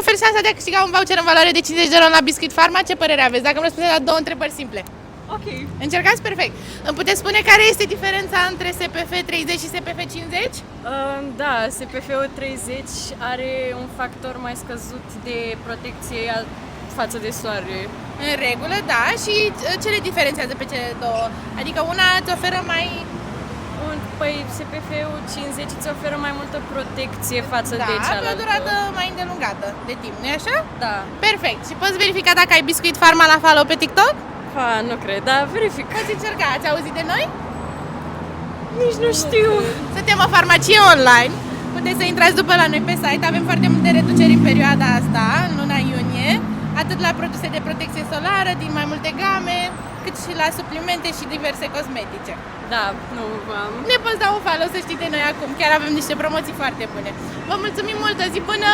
ofer șansa de a câștiga un voucher în valoare de 50 de euro la Biscuit Pharma. Ce părere aveți? Dacă îmi răspundeți la două întrebări simple. Ok. Încercați? Perfect. Îmi puteți spune care este diferența între SPF 30 și SPF 50? Da, SPF-ul 30 are un factor mai scăzut de protecție față de soare. În regulă, da. Și ce le diferențiază pe cele două? Adică una îți oferă mai... Păi SPF-ul 50 îți oferă mai multă protecție față de cealaltă. pe o durată mai îndelungată de timp, nu-i așa? Da. Perfect. Și poți verifica dacă ai Biscuit Pharma la follow pe TikTok? Nu cred, dar verific. Poți încerca. Ați auzit de noi? Nici nu știu. Suntem o farmacie online. Puteți să intrați după la noi pe site. Avem foarte multe reduceri în perioada asta, în luna iunie. Atât la produse de protecție solară, din mai multe game, cât și la suplimente și diverse cosmetice. Da, nu am. Ne poți da un follow să știi de noi acum. Chiar avem niște promoții foarte bune. Vă mulțumim mult, o zi bună!